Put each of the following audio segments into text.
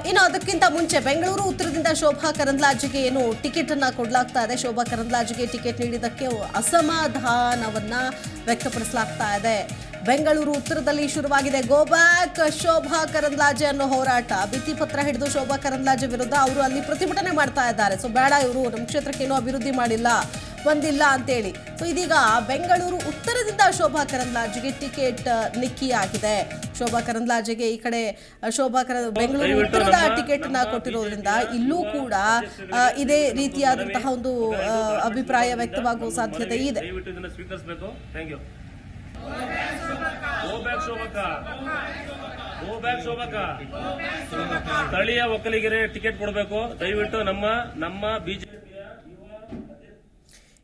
ಇನ್ನು ಅದಕ್ಕಿಂತ ಮುಂಚೆ ಬೆಂಗಳೂರು ಉತ್ತರದಿಂದ ಶೋಭಾ ಕರಂದ್ಲಾಜೆಗೆ ಏನು ಟಿಕೆಟ್ ಅನ್ನ ಕೊಡಲಾಗ್ತಾ ಇದೆ. ಶೋಭಾ ಕರಂದ್ಲಾಜೆಗೆ ಟಿಕೆಟ್ ನೀಡಿದ್ದಕ್ಕೆ ಅಸಮಾಧಾನವನ್ನ ವ್ಯಕ್ತಪಡಿಸಲಾಗ್ತಾ ಇದೆ. ಬೆಂಗಳೂರು ಉತ್ತರದಲ್ಲಿ ಶುರುವಾಗಿದೆ ಗೋ ಬ್ಯಾಕ್ ಶೋಭಾ ಕರಂದ್ಲಾಜೆ ಅನ್ನೋ ಹೋರಾಟ. ಭಿತ್ತಿಪತ್ರ ಹಿಡಿದು ಶೋಭಾ ಕರಂದ್ಲಾಜೆ ವಿರುದ್ಧ ಅವರು ಅಲ್ಲಿ ಪ್ರತಿಭಟನೆ ಮಾಡ್ತಾ ಇದ್ದಾರೆ. ಸೊ ಬೇಡ, ಇವರು ನಮ್ಮ ಕ್ಷೇತ್ರಕ್ಕೆ ಏನೂ ಅಭಿವೃದ್ಧಿ ಮಾಡಿಲ್ಲ, ಬಂದಿಲ್ಲ ಅಂತೇಳಿ. ಸೊ ಇದೀಗ ಬೆಂಗಳೂರು ಉತ್ತರದಿಂದ ಶೋಭಾ ಕರಂದ್ಲಾಜೆಗೆ ಟಿಕೆಟ್ ನಿಕ್ಕಿ ಆಗಿದೆ. ಶೋಭಾ ಕರಂದ್ಲಾಜೆಗೆ ಈ ಕಡೆ ಬೆಂಗಳೂರು ಉತ್ತರದ ಟಿಕೆಟ್ ನ ಕೊಟ್ಟಿರೋದ್ರಿಂದ ಇಲ್ಲೂ ಕೂಡ ಇದೇ ರೀತಿಯಾದಂತಹ ಒಂದು ಅಭಿಪ್ರಾಯ ವ್ಯಕ್ತವಾಗುವ ಸಾಧ್ಯತೆ ಇದೆ. ಸ್ಥಳೀಯ ಒಕ್ಕಲಿಗರಿಗೆ ಟಿಕೆಟ್ ಕೊಡಬೇಕು ದಯವಿಟ್ಟು. ನಮ್ಮ ಬಿಜೆಪಿ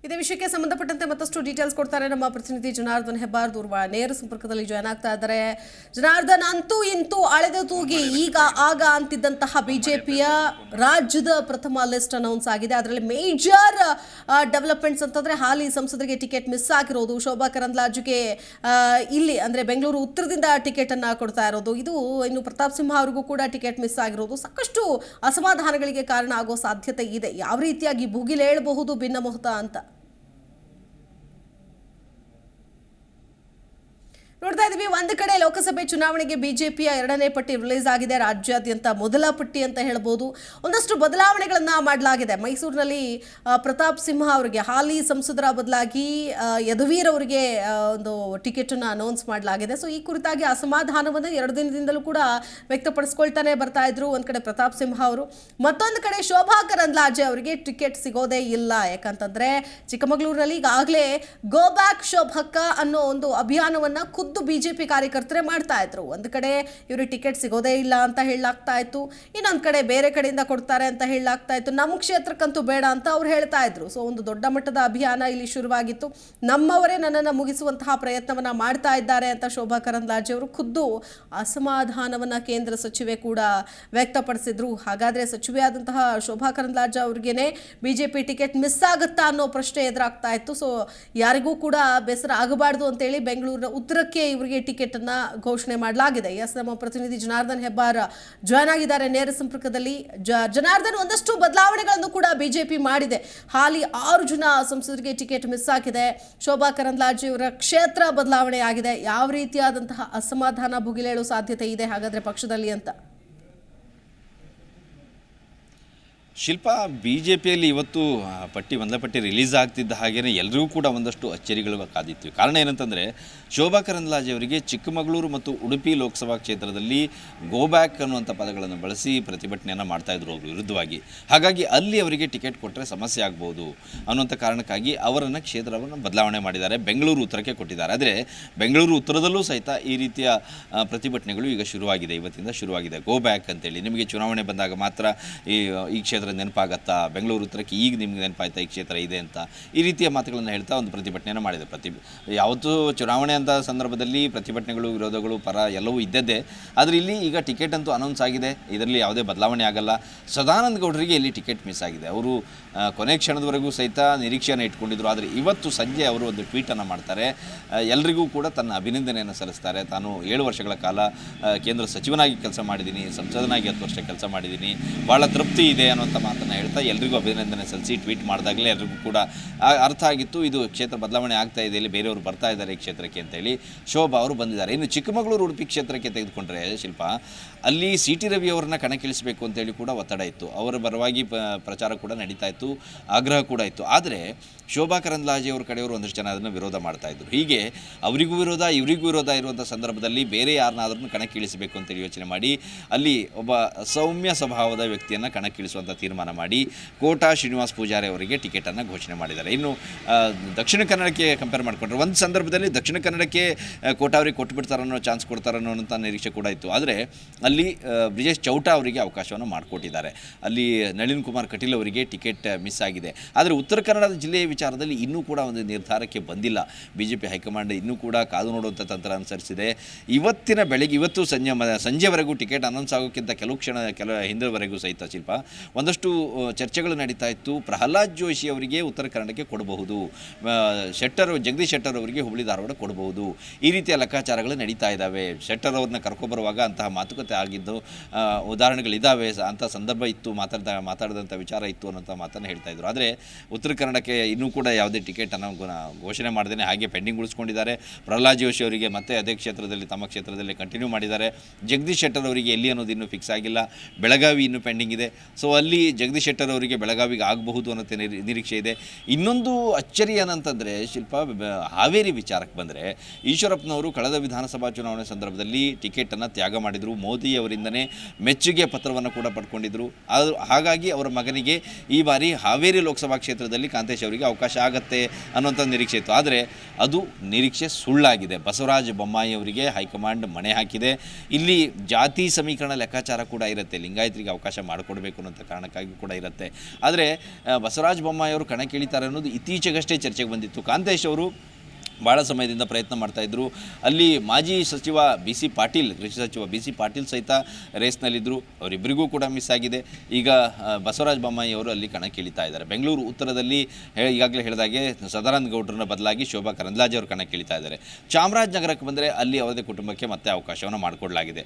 ಇದೇ ವಿಷಯಕ್ಕೆ ಸಂಬಂಧಪಟ್ಟಂತೆ ಮತ್ತಷ್ಟು ಡೀಟೇಲ್ಸ್ ಕೊಡ್ತಾರೆ ನಮ್ಮ ಪ್ರತಿನಿಧಿ ಜನಾರ್ದನ್ ಹೆಬ್ಬಾರ್. ದೂರವಾಣಿ ನೇರ ಸಂಪರ್ಕದಲ್ಲಿ ಜಾಯ್ನ್ ಆಗ್ತಾ ಇದ್ದಾರೆ. ಜನಾರ್ದನ್, ಅಂತೂ ಇಂತೂ ಅಳೆದು ತೂಗಿ ಈಗ ಆಗ ಅಂತಿದ್ದಂತಹ ಬಿಜೆಪಿಯ ರಾಜ್ಯದ ಪ್ರಥಮ ಲಿಸ್ಟ್ ಅನೌನ್ಸ್ ಆಗಿದೆ. ಅದರಲ್ಲಿ ಮೇಜರ್ ಡೆವಲಪ್ಮೆಂಟ್ಸ್ ಅಂತಂದ್ರೆ ಹಾಲಿ ಸಂಸದರಿಗೆ ಟಿಕೆಟ್ ಮಿಸ್ ಆಗಿರೋದು, ಶೋಭಾ ಕರಂದ್ಲಾಜೆಗೆ ಇಲ್ಲಿ ಅಂದ್ರೆ ಬೆಂಗಳೂರು ಉತ್ತರದಿಂದ ಟಿಕೆಟ್ ಅನ್ನ ಕೊಡ್ತಾ ಇರೋದು, ಇದು ಇನ್ನು ಪ್ರತಾಪ್ ಸಿಂಹ ಅವರಿಗೂ ಕೂಡ ಟಿಕೆಟ್ ಮಿಸ್ ಆಗಿರೋದು ಸಾಕಷ್ಟು ಅಸಮಾಧಾನಗಳಿಗೆ ಕಾರಣ ಆಗೋ ಸಾಧ್ಯತೆ ಇದೆ. ಯಾವ ರೀತಿಯಾಗಿ ಭುಗಿಲೇಳಬಹುದು ಭಿನ್ನಮತ ಅಂತ ನೋಡ್ತಾ ಇದೀವಿ. ಒಂದು ಕಡೆ ಲೋಕಸಭೆ ಚುನಾವಣೆಗೆ ಬಿಜೆಪಿಯ 2ನೇ ಪಟ್ಟಿ ರಿಲೀಸ್ ಆಗಿದೆ. ರಾಜ್ಯಾದ್ಯಂತ ಮೊದಲ ಪಟ್ಟಿ ಅಂತ ಹೇಳ್ಬೋದು. ಒಂದಷ್ಟು ಬದಲಾವಣೆಗಳನ್ನ ಮಾಡಲಾಗಿದೆ. ಮೈಸೂರಿನಲ್ಲಿ ಪ್ರತಾಪ್ ಸಿಂಹ ಅವರಿಗೆ ಹಾಲಿ ಸಂಸದರ ಬದಲಾಗಿ ಯದುವೀರ್ ಅವರಿಗೆ ಒಂದು ಟಿಕೆಟ್ ಅನ್ನು ಅನೌನ್ಸ್ ಮಾಡಲಾಗಿದೆ. ಸೊ ಈ ಕುರಿತಾಗಿ ಅಸಮಾಧಾನವನ್ನು 2 ದಿನದಿಂದಲೂ ಕೂಡ ವ್ಯಕ್ತಪಡಿಸ್ಕೊಳ್ತಾನೆ ಬರ್ತಾ ಇದ್ರು ಒಂದ್ ಕಡೆ ಪ್ರತಾಪ್ ಸಿಂಹ ಅವರು. ಮತ್ತೊಂದು ಕಡೆ ಶೋಭಾ ಕರಂದ್ಲಾಜೆ ಅವರಿಗೆ ಟಿಕೆಟ್ ಸಿಗೋದೇ ಇಲ್ಲ. ಯಾಕಂತಂದ್ರೆ ಚಿಕ್ಕಮಗಳೂರಿನಲ್ಲಿ ಈಗಾಗಲೇ ಗೋ ಬ್ಯಾಕ್ ಶೋಭಕ್ಕ ಅನ್ನೋ ಒಂದು ಅಭಿಯಾನವನ್ನ ಖುದ್ದು ಬಿಜೆಪಿ ಕಾರ್ಯಕರ್ತರೇ ಮಾಡ್ತಾ ಇದ್ರು. ಒಂದು ಕಡೆ ಇವರು ಟಿಕೆಟ್ ಸಿಗೋದೇ ಇಲ್ಲ ಅಂತ ಹೇಳಲಾಗ್ತಾ ಇತ್ತು, ಇನ್ನೊಂದು ಕಡೆ ಬೇರೆ ಕಡೆಯಿಂದ ಕೊಡ್ತಾರೆ ಅಂತ ಹೇಳಲಾಗ್ತಾ ಇತ್ತು. ನಮ್ಮ ಕ್ಷೇತ್ರಕ್ಕಂತೂ ಬೇಡ ಅಂತ ಅವ್ರು ಹೇಳ್ತಾ ಇದ್ರು. ಸೊ ಒಂದು ದೊಡ್ಡ ಮಟ್ಟದ ಅಭಿಯಾನ ಇಲ್ಲಿ ಶುರುವಾಗಿತ್ತು. ನಮ್ಮವರೇ ನನ್ನನ್ನು ಮುಗಿಸುವಂತಹ ಪ್ರಯತ್ನವನ್ನ ಮಾಡ್ತಾ ಇದ್ದಾರೆ ಅಂತ ಶೋಭಾ ಕರಂದ್ಲಾಜೆ ಅವರು ಖುದ್ದು ಅಸಮಾಧಾನವನ್ನ ಕೇಂದ್ರ ಸಚಿವೆ ಕೂಡ ವ್ಯಕ್ತಪಡಿಸಿದ್ರು. ಹಾಗಾದ್ರೆ ಸಚಿವೆಯಾದಂತಹ ಶೋಭಾ ಕರಂದ್ಲಾಜೆ ಅವ್ರಿಗೇನೆ ಬಿಜೆಪಿ ಟಿಕೆಟ್ ಮಿಸ್ ಆಗುತ್ತಾ ಅನ್ನೋ ಪ್ರಶ್ನೆ ಎದುರಾಗ್ತಾ ಇತ್ತು. ಸೊ ಯಾರಿಗೂ ಕೂಡ ಬೇಸರ ಆಗಬಾರ್ದು ಅಂತೇಳಿ ಬೆಂಗಳೂರಿನ ಉತ್ತರಕ್ಕೆ ಇವರಿಗೆ ಟಿಕೆಟ್ ಅನ್ನ ಘೋಷಣೆ ಮಾಡಲಾಗಿದೆ. ಎಸ್, ನಮ್ಮ ಪ್ರತಿನಿಧಿ ಜನಾರ್ದನ್ ಹೆಬ್ಬಾರ್ ಜಾಯ್ನ್ ಆಗಿದ್ದಾರೆ ನೇರ ಸಂಪರ್ಕದಲ್ಲಿ. ಜನಾರ್ದನ್, ಒಂದಷ್ಟು ಬದಲಾವಣೆಗಳನ್ನು ಕೂಡ ಬಿಜೆಪಿ ಮಾಡಿದೆ. ಹಾಲಿ 6 ಜನ ಸಂಸದರಿಗೆ ಟಿಕೆಟ್ ಮಿಸ್ ಆಗಿದೆ. ಶೋಭಾ ಕರಂದ್ಲಾಜೆ ಅವರ ಕ್ಷೇತ್ರ ಬದಲಾವಣೆ ಆಗಿದೆ. ಯಾವ ರೀತಿಯಾದಂತಹ ಅಸಮಾಧಾನ ಭುಗಿಲೇಳುವ ಸಾಧ್ಯತೆ ಇದೆ ಹಾಗಾದ್ರೆ ಪಕ್ಷದಲ್ಲಿ ಅಂತ? ಶಿಲ್ಪಾ, ಬಿಜೆಪಿಯಲ್ಲಿ ಇವತ್ತು ಮೊದಲ ಪಟ್ಟಿ ರಿಲೀಸ್ ಆಗ್ತಿದ್ದ ಹಾಗೆಯೇ ಎಲ್ಲರಿಗೂ ಕೂಡ ಒಂದಷ್ಟು ಅಚ್ಚರಿಗಳು ಕಾದಿತ್ತು. ಕಾರಣ ಏನಂತಂದರೆ ಶೋಭಾ ಕರಂದ್ಲಾಜೆ ಅವರಿಗೆ ಚಿಕ್ಕಮಗಳೂರು ಮತ್ತು ಉಡುಪಿ ಲೋಕಸಭಾ ಕ್ಷೇತ್ರದಲ್ಲಿ ಗೋ ಬ್ಯಾಕ್ ಅನ್ನುವಂಥ ಪದಗಳನ್ನು ಬಳಸಿ ಪ್ರತಿಭಟನೆಯನ್ನು ಮಾಡ್ತಾಯಿದ್ರು ಅವರು ವಿರುದ್ಧವಾಗಿ. ಹಾಗಾಗಿ ಅಲ್ಲಿ ಅವರಿಗೆ ಟಿಕೆಟ್ ಕೊಟ್ಟರೆ ಸಮಸ್ಯೆ ಆಗ್ಬೋದು ಅನ್ನುವಂಥ ಕಾರಣಕ್ಕಾಗಿ ಅವರನ್ನು ಕ್ಷೇತ್ರವನ್ನು ಬದಲಾವಣೆ ಮಾಡಿದ್ದಾರೆ, ಬೆಂಗಳೂರು ಉತ್ತರಕ್ಕೆ ಕೊಟ್ಟಿದ್ದಾರೆ. ಆದರೆ ಬೆಂಗಳೂರು ಉತ್ತರದಲ್ಲೂ ಸಹಿತ ಈ ರೀತಿಯ ಪ್ರತಿಭಟನೆಗಳು ಈಗ ಶುರುವಾಗಿದೆ, ಇವತ್ತಿಂದ ಶುರುವಾಗಿದೆ. ಗೋ ಬ್ಯಾಕ್ ಅಂತೇಳಿ ನಿಮಗೆ ಚುನಾವಣೆ ಬಂದಾಗ ಮಾತ್ರ ಈ ಕ್ಷೇತ್ರ ನೆನಪಾಗತ್ತಾ, ಬೆಂಗಳೂರು ಉತ್ತರಕ್ಕೆ ಈಗ ನಿಮ್ಗೆ ನೆನಪಾಯ್ತಾ ಈ ಕ್ಷೇತ್ರ ಇದೆ ಅಂತ, ಈ ರೀತಿಯ ಮಾತುಗಳನ್ನು ಹೇಳ್ತಾ ಒಂದು ಪ್ರತಿಭಟನೆಯನ್ನು ಮಾಡಿದೆ. ಯಾವತ್ತೂ ಚುನಾವಣೆ ಅಂತ ಸಂದರ್ಭದಲ್ಲಿ ಪ್ರತಿಭಟನೆಗಳು, ವಿರೋಧಗಳು, ಪರ ಎಲ್ಲವೂ ಇದ್ದದ್ದೇ. ಆದರೆ ಇಲ್ಲಿ ಈಗ ಟಿಕೆಟ್ ಅಂತೂ ಅನೌನ್ಸ್ ಆಗಿದೆ, ಇದರಲ್ಲಿ ಯಾವುದೇ ಬದಲಾವಣೆ ಆಗಲ್ಲ. ಸದಾನಂದ ಗೌಡರಿಗೆ ಇಲ್ಲಿ ಟಿಕೆಟ್ ಮಿಸ್ ಆಗಿದೆ. ಅವರು ಕೊನೆ ಕ್ಷಣದವರೆಗೂ ಸಹಿತ ನಿರೀಕ್ಷೆಯನ್ನು ಇಟ್ಕೊಂಡಿದ್ರು. ಆದರೆ ಇವತ್ತು ಸಂಜೆ ಅವರು ಒಂದು ಟ್ವೀಟನ್ನು ಮಾಡ್ತಾರೆ, ಎಲ್ಲರಿಗೂ ಕೂಡ ತನ್ನ ಅಭಿನಂದನೆಯನ್ನು ಸಲ್ಲಿಸ್ತಾರೆ. ತಾನು 7 ವರ್ಷಗಳ ಕಾಲ ಕೇಂದ್ರ ಸಚಿವನಾಗಿ ಕೆಲಸ ಮಾಡಿದ್ದೀನಿ, ಸಂಸದನಾಗಿ 10 ವರ್ಷ ಕೆಲಸ ಮಾಡಿದ್ದೀನಿ, ಭಾಳ ತೃಪ್ತಿ ಇದೆ ಅನ್ನೋಂಥ ಮಾತನ್ನು ಹೇಳ್ತಾ ಎಲ್ರಿಗೂ ಅಭಿನಂದನೆ ಸಲ್ಲಿಸಿ ಟ್ವೀಟ್ ಮಾಡಿದಾಗಲೇ ಎಲ್ರಿಗೂ ಕೂಡ ಅರ್ಥ ಆಗಿತ್ತು ಇದು ಕ್ಷೇತ್ರ ಬದಲಾವಣೆ ಆಗ್ತಾ ಇದೆ, ಇಲ್ಲಿ ಬೇರೆಯವರು ಬರ್ತಾ ಇದ್ದಾರೆ ಈ ಕ್ಷೇತ್ರಕ್ಕೆ ಅಂತೇಳಿ. ಶೋಭಾ ಅವರು ಬಂದಿದ್ದಾರೆ. ಇನ್ನು ಚಿಕ್ಕಮಗಳೂರು ಉಡುಪಿ ಕ್ಷೇತ್ರಕ್ಕೆ ತೆಗೆದುಕೊಂಡ್ರೆ ಶಿಲ್ಪ, ಅಲ್ಲಿ ಸಿ ಟಿ ರವಿ ಅವರನ್ನ ಕಣಕ್ಕಿಳಿಸಬೇಕು ಅಂತೇಳಿ ಕೂಡ ಒತ್ತಡ ಇತ್ತು. ಅವರ ಪರವಾಗಿ ಪ್ರಚಾರ ಕೂಡ ನಡೀತಾ ಇತ್ತು, ಆಗ್ರಹ ಕೂಡ ಇತ್ತು. ಆದರೆ ಶೋಭಾ ಕರಂದ್ಲಾಜೆ ಅವ್ರ ಕಡೆಯವರು ಒಂದಷ್ಟು ಜನ ಅದನ್ನು ವಿರೋಧ ಮಾಡ್ತಾಯಿದ್ರು. ಹೀಗೆ ಅವರಿಗೂ ವಿರೋಧ ಇವರಿಗೂ ವಿರೋಧ ಇರುವಂಥ ಸಂದರ್ಭದಲ್ಲಿ ಬೇರೆ ಯಾರನ್ನಾದ್ರೂ ಕಣಕ್ಕಿಳಿಸಬೇಕು ಅಂತೇಳಿ ಯೋಚನೆ ಮಾಡಿ ಅಲ್ಲಿ ಒಬ್ಬ ಸೌಮ್ಯ ಸ್ವಭಾವದ ವ್ಯಕ್ತಿಯನ್ನು ಕಣಕ್ಕಿಳಿಸುವಂಥ ತೀರ್ಮಾನ ಮಾಡಿ ಕೋಟಾ ಶ್ರೀನಿವಾಸ್ ಪೂಜಾರಿ ಅವರಿಗೆ ಟಿಕೆಟನ್ನು ಘೋಷಣೆ ಮಾಡಿದ್ದಾರೆ. ಇನ್ನು ದಕ್ಷಿಣ ಕನ್ನಡಕ್ಕೆ ಕಂಪೇರ್ ಮಾಡಿಕೊಂಡ್ರೆ ಒಂದು ಸಂದರ್ಭದಲ್ಲಿ ದಕ್ಷಿಣ ಕನ್ನಡಕ್ಕೆ ಕೋಟಾ ಅವರಿಗೆ ಕೊಟ್ಟುಬಿಡ್ತಾರನ್ನೋ ಚಾನ್ಸ್ ಕೊಡ್ತಾರನ್ನೋ ಅಂತ ನಿರೀಕ್ಷೆ ಕೂಡ ಇತ್ತು. ಆದರೆ ಅಲ್ಲಿ ಬ್ರಿಜೇಶ್ ಚೌಟಾ ಅವರಿಗೆ ಅವಕಾಶವನ್ನು ಮಾಡಿಕೊಟ್ಟಿದ್ದಾರೆ. ಅಲ್ಲಿ ನಳಿನ್ ಕುಮಾರ್ ಕಟೀಲ್ ಅವರಿಗೆ ಟಿಕೆಟ್ ಮಿಸ್ ಆಗಿದೆ. ಆದರೆ ಉತ್ತರ ಕನ್ನಡ ಜಿಲ್ಲೆಯ ವಿಚಾರದಲ್ಲಿ ಇನ್ನೂ ಕೂಡ ಒಂದು ನಿರ್ಧಾರಕ್ಕೆ ಬಂದಿಲ್ಲ. ಬಿಜೆಪಿ ಹೈಕಮಾಂಡ್ ಇನ್ನೂ ಕೂಡ ಕಾದು ನೋಡುವಂಥ ತಂತ್ರ ಅನುಸರಿಸಿದೆ. ಇವತ್ತು ಸಂಜೆವರೆಗೂ ಟಿಕೆಟ್ ಅನೌನ್ಸ್ ಆಗೋಕ್ಕಿಂತ ಕೆಲ ಹಿಂದೆವರೆಗೂ ಸಹಿತ ಶಿಲ್ಪ ಒಂದಷ್ಟು ಚರ್ಚೆಗಳು ನಡೀತಾ ಇತ್ತು. ಪ್ರಹ್ಲಾದ್ ಜೋಶಿ ಅವರಿಗೆ ಉತ್ತರ ಕನ್ನಡಕ್ಕೆ ಕೊಡಬಹುದು, ಜಗದೀಶ್ ಶೆಟ್ಟರ್ ಅವರಿಗೆ ಹುಬ್ಬಳ್ಳಿ ಧಾರವಾಡ ಕೊಡಬಹುದು, ಈ ರೀತಿಯ ಲೆಕ್ಕಾಚಾರಗಳು ನಡೀತಾ ಇದ್ದಾವೆ. ಶೆಟ್ಟರ್ ಅವ್ರನ್ನ ಕರ್ಕೊಬರುವಾಗ ಅಂತಹ ಮಾತುಕತೆ ಆಗಿದ್ದು ಉದಾಹರಣೆಗಳಿದ್ದಾವೆ, ಅಂಥ ಸಂದರ್ಭ ಇತ್ತು, ಮಾತಾಡಿದಂಥ ವಿಚಾರ ಇತ್ತು ಅನ್ನೋಂಥ ಮಾತನ್ನು ಹೇಳ್ತಾ ಇದ್ರು. ಆದರೆ ಉತ್ತರ ಕನ್ನಡಕ್ಕೆ ಇನ್ನೂ ಕೂಡ ಯಾವುದೇ ಟಿಕೆಟನ್ನು ಘೋಷಣೆ ಮಾಡದೇ ಹಾಗೆ ಪೆಂಡಿಂಗ್ ಉಳಿಸ್ಕೊಂಡಿದ್ದಾರೆ. ಪ್ರಹ್ಲಾದ್ ಜೋಶಿ ಅವರಿಗೆ ಮತ್ತೆ ಅದೇ ಕ್ಷೇತ್ರದಲ್ಲಿ ತಮ್ಮ ಕ್ಷೇತ್ರದಲ್ಲಿ ಕಂಟಿನ್ಯೂ ಮಾಡಿದ್ದಾರೆ. ಜಗದೀಶ್ ಶೆಟ್ಟರ್ ಅವರಿಗೆ ಎಲ್ಲಿ ಅನ್ನೋದು ಇನ್ನೂ ಫಿಕ್ಸ್ ಆಗಿಲ್ಲ. ಬೆಳಗಾವಿ ಇನ್ನೂ ಪೆಂಡಿಂಗ್ ಇದೆ. ಸೊ ಅಲ್ಲಿ ಜಗದೀಶ್ ಶೆಟ್ಟರ್ ಅವರಿಗೆ ಬೆಳಗಾವಿಗೆ ಆಗಬಹುದು ಅನ್ನೋ ನಿರೀಕ್ಷೆ ಇದೆ. ಇನ್ನೊಂದು ಅಚ್ಚರಿ ಏನಂತಂದರೆ ಶಿಲ್ಪ, ಹಾವೇರಿ ವಿಚಾರಕ್ಕೆ ಬಂದರೆ ಈಶ್ವರಪ್ಪನವರು ಕಳೆದ ವಿಧಾನಸಭಾ ಚುನಾವಣೆ ಸಂದರ್ಭದಲ್ಲಿ ಟಿಕೆಟನ್ನು ತ್ಯಾಗ ಮಾಡಿದರು. ಮೋದಿ ಅವರಿಂದನೇ ಮೆಚ್ಚುಗೆ ಪತ್ರವನ್ನು ಕೂಡ ಪಡ್ಕೊಂಡಿದ್ದರು. ಹಾಗಾಗಿ ಅವರ ಮಗನಿಗೆ ಈ ಬಾರಿ ಹಾವೇರಿ ಲೋಕಸಭಾ ಕ್ಷೇತ್ರದಲ್ಲಿ ಕಾಂತೇಶ್ ಅವರಿಗೆ ಅವಕಾಶ ಆಗತ್ತೆ ಅನ್ನೋಂಥ ನಿರೀಕ್ಷೆ ಇತ್ತು. ಆದರೆ ಅದು ನಿರೀಕ್ಷೆ ಸುಳ್ಳಾಗಿದೆ. ಬಸವರಾಜ ಬೊಮ್ಮಾಯಿ ಅವರಿಗೆ ಹೈಕಮಾಂಡ್ ಮಣೆ ಹಾಕಿದೆ. ಇಲ್ಲಿ ಜಾತಿ ಸಮೀಕರಣ ಲೆಕ್ಕಾಚಾರ ಕೂಡ ಇರುತ್ತೆ, ಲಿಂಗಾಯತರಿಗೆ ಅವಕಾಶ ಮಾಡಿಕೊಡ್ಬೇಕು ಅನ್ನೋಂಥ ಕಾರಣಕ್ಕಾಗಿ ಕೂಡ ಇರುತ್ತೆ. ಆದರೆ ಬಸವರಾಜ ಬೊಮ್ಮಾಯಿ ಅವರು ಕಣಕ್ಕಿಳಿತಾರೆ ಅನ್ನೋದು ಇತ್ತೀಚೆಗಷ್ಟೇ ಚರ್ಚೆಗೆ ಬಂದಿತ್ತು. ಕಾಂತೇಶ್ ಅವರು ಭಾಳ ಸಮಯದಿಂದ ಪ್ರಯತ್ನ ಮಾಡ್ತಾಯಿದ್ರು. ಅಲ್ಲಿ ಮಾಜಿ ಸಚಿವ BC ಪಾಟೀಲ್, ಕೃಷಿ ಸಚಿವ BC ಪಾಟೀಲ್ ಸಹಿತ ರೇಸ್ನಲ್ಲಿದ್ದರು. ಅವರಿಬ್ಬರಿಗೂ ಕೂಡ ಮಿಸ್ ಆಗಿದೆ. ಈಗ ಬಸವರಾಜ ಬೊಮ್ಮಾಯಿ ಅವರು ಅಲ್ಲಿ ಕಣಕ್ಕಿಳಿತಾ ಇದ್ದಾರೆ. ಬೆಂಗಳೂರು ಉತ್ತರದಲ್ಲಿ ಈಗಾಗಲೇ ಹೇಳಿದಾಗೆ ಸದಾನಂದ ಗೌಡ್ರನ್ನ ಬದಲಾಗಿ ಶೋಭಾ ಕರಂದ್ಲಾಜೆ ಅವರು ಕಣಕ್ಕಿಳಿತಾ ಇದ್ದಾರೆ. ಚಾಮರಾಜನಗರಕ್ಕೆ ಬಂದರೆ ಅಲ್ಲಿ ಅವರದೇ ಕುಟುಂಬಕ್ಕೆ ಮತ್ತೆ ಅವಕಾಶವನ್ನು ಮಾಡಿಕೊಡಲಾಗಿದೆ.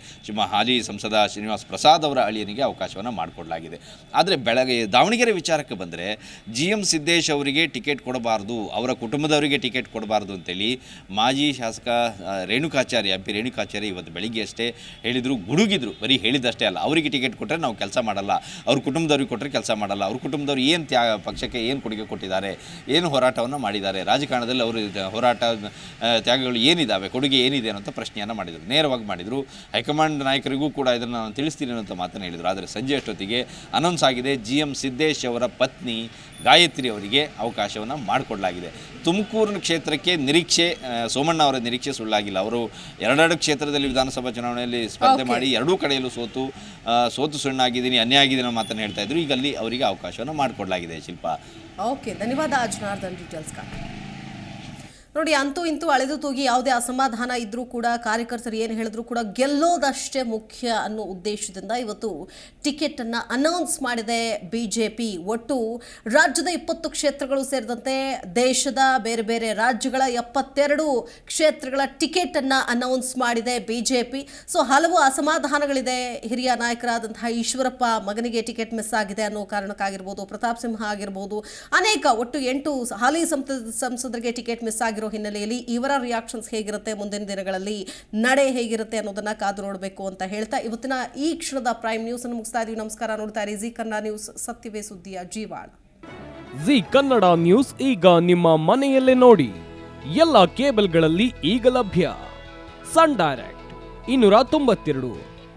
ಹಾಲಿ ಸಂಸದ ಶ್ರೀನಿವಾಸ್ ಪ್ರಸಾದ್ ಅವರ ಅಳಿಯನಿಗೆ ಅವಕಾಶವನ್ನು ಮಾಡಿಕೊಡಲಾಗಿದೆ. ಆದರೆ ದಾವಣಗೆರೆ ವಿಚಾರಕ್ಕೆ ಬಂದರೆ GM ಸಿದ್ದೇಶ್ ಅವರಿಗೆ ಟಿಕೆಟ್ ಕೊಡಬಾರ್ದು, ಅವರ ಕುಟುಂಬದವರಿಗೆ ಟಿಕೆಟ್ ಕೊಡಬಾರ್ದು ಅಂತೇಳಿ ಮಾಜಿ ಶಾಸಕ ರೇಣುಕಾಚಾರ್ಯ, MP ರೇಣುಕಾಚಾರ್ಯ ಇವತ್ತು ಬೆಳಿಗ್ಗೆ ಅಷ್ಟೇ ಹೇಳಿದರು, ಗುಡುಗಿದ್ರು. ಬರೀ ಹೇಳಿದಷ್ಟೇ ಅಲ್ಲ, ಅವರಿಗೆ ಟಿಕೆಟ್ ಕೊಟ್ಟರೆ ನಾವು ಕೆಲಸ ಮಾಡಲ್ಲ, ಅವ್ರ ಕುಟುಂಬದವ್ರಿಗೆ ಕೊಟ್ಟರೆ ಕೆಲಸ ಮಾಡಲ್ಲ, ಅವ್ರ ಕುಟುಂಬದವ್ರು ಏನು ಪಕ್ಷಕ್ಕೆ ಏನು ಕೊಡುಗೆ ಕೊಟ್ಟಿದ್ದಾರೆ, ಏನು ಹೋರಾಟವನ್ನು ಮಾಡಿದ್ದಾರೆ, ರಾಜಕಾರಣದಲ್ಲಿ ಅವರು ಹೋರಾಟ ತ್ಯಾಗಗಳು ಏನಿದ್ದಾವೆ, ಕೊಡುಗೆ ಏನಿದೆ ಅನ್ನೋಂಥ ಪ್ರಶ್ನೆಯನ್ನು ಮಾಡಿದರು, ನೇರವಾಗಿ ಮಾಡಿದರು. ಹೈಕಮಾಂಡ್ ನಾಯಕರಿಗೂ ಕೂಡ ಇದನ್ನು ನಾನು ತಿಳಿಸ್ತೀನಿ ಅನ್ನೋಂಥ ಮಾತನ್ನು ಹೇಳಿದರು. ಆದರೆ ಸಂಜೆ ಅಷ್ಟೊತ್ತಿಗೆ ಅನೌನ್ಸ್ ಆಗಿದೆ, GM ಸಿದ್ದೇಶ್ ಅವರ ಪತ್ನಿ ಗಾಯತ್ರಿ ಅವರಿಗೆ ಅವಕಾಶವನ್ನು ಮಾಡಿಕೊಡಲಾಗಿದೆ. ತುಮಕೂರು ಕ್ಷೇತ್ರಕ್ಕೆ ನಿರೀಕ್ಷೆ, ಸೋಮಣ್ಣ ಅವರ ನಿರೀಕ್ಷೆ ಸುಳ್ಳಾಗಿಲ್ಲ. ಅವರು ಎರಡೆರಡು ಕ್ಷೇತ್ರದಲ್ಲಿ ವಿಧಾನಸಭಾ ಚುನಾವಣೆಯಲ್ಲಿ ಸ್ಪರ್ಧೆ ಮಾಡಿ ಎರಡೂ ಕಡೆಯಲ್ಲೂ ಸೋತು ಸುಣ್ಣಾಗಿದ್ದೀನಿ, ಅನ್ಯಾಯ ಆಗಿದೆ ಅನ್ನೋ ಮಾತನ್ನು ಹೇಳ್ತಾ ಇದ್ರು. ಈಗ ಅಲ್ಲಿ ಅವರಿಗೆ ಅವಕಾಶವನ್ನು ಮಾಡಿಕೊಡಲಾಗಿದೆ. ಶಿಲ್ಪ, ಓಕೆ, ಧನ್ಯವಾದ ಜನಾರ್ದನ್ ಡೀಟೇಲ್ಸ್ಗಾಗಿ. ನೋಡಿ, ಅಂತೂ ಇಂತೂ ಅಳೆದು ತೂಗಿ ಯಾವುದೇ ಅಸಮಾಧಾನ ಇದ್ರೂ ಕೂಡ ಕಾರ್ಯಕರ್ತರು ಏನು ಹೇಳಿದ್ರು ಕೂಡ ಗೆಲ್ಲೋದಷ್ಟೇ ಮುಖ್ಯ ಅನ್ನೋ ಉದ್ದೇಶದಿಂದ ಇವತ್ತು ಟಿಕೆಟ್ ಅನ್ನ ಅನೌನ್ಸ್ ಮಾಡಿದೆ ಬಿಜೆಪಿ. ಒಟ್ಟು ರಾಜ್ಯದ 20 ಕ್ಷೇತ್ರಗಳು ಸೇರಿದಂತೆ ದೇಶದ ಬೇರೆ ಬೇರೆ ರಾಜ್ಯಗಳ 72 ಕ್ಷೇತ್ರಗಳ ಟಿಕೆಟ್ ಅನ್ನ ಅನೌನ್ಸ್ ಮಾಡಿದೆ ಬಿಜೆಪಿ. ಸೊ ಹಲವು ಅಸಮಾಧಾನಗಳಿದೆ. ಹಿರಿಯ ನಾಯಕರಾದಂತಹ ಈಶ್ವರಪ್ಪ ಮಗನಿಗೆ ಟಿಕೆಟ್ ಮಿಸ್ ಆಗಿದೆ ಅನ್ನೋ ಕಾರಣಕ್ಕಾಗಿರ್ಬೋದು, ಪ್ರತಾಪ್ ಸಿಂಹ ಆಗಿರ್ಬೋದು, ಅನೇಕ ಒಟ್ಟು 8 ಹಾಲಿ ಸಂಸದರಿಗೆ ಟಿಕೆಟ್ ಮಿಸ್ ಆಗಿರೋ ಹಿನ್ನೆಲೆಯಲ್ಲಿ ಇವರ ರಿಯಾಕ್ಷನ್ಸ್ ಹೇಗಿರುತ್ತೆ, ಮುಂದಿನ ದಿನಗಳಲ್ಲಿ ನಡೆ ಹೇಗಿರುತ್ತೆ ಅನ್ನೋದನ್ನ ಕಾದು ನೋಡಬೇಕು ಅಂತ ಹೇಳ್ತಾ ಇವತ್ತಿನ ಈ ಕ್ಷಣದ ಪ್ರೈಮ್ ನ್ಯೂಸ್ ಅನ್ನು ಮುಗಿಸ್ತಾ ಇದೀವಿ. ನಮಸ್ಕಾರ. ನೋಡ್ತಾ ಇರಿ ಜಿ ಕನ್ನಡ ನ್ಯೂಸ್, ಸತ್ಯವೇ ಸುದ್ದಿಯ ಜೀವಾಳ. ಜಿ ಕನ್ನಡ ನ್ಯೂಸ್ ಈಗ ನಿಮ್ಮ ಮನೆಯಲ್ಲೇ ನೋಡಿ. ಎಲ್ಲ ಕೇಬಲ್ಗಳಲ್ಲಿ ಈಗ ಲಭ್ಯ. Sun Direct 292,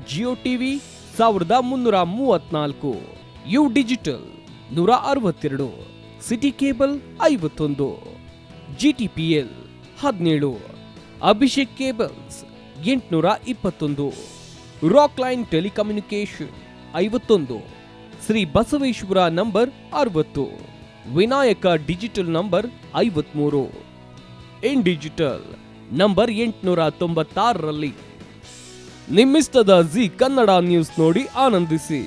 Jio TV 1334, U digital 162, city cable 51, GTPL 17, Abhishek cables 821, rock line telecommunication 51, Shri Basaveshwara number 60, Vinayaka digital number 53, in digital number 896ರಲ್ಲಿ. ನಿಮ್ಮಿಷ್ಟದ ಜಿ ಕನ್ನಡ ನ್ಯೂಸ್ ನೋಡಿ ಆನಂದಿಸಿ.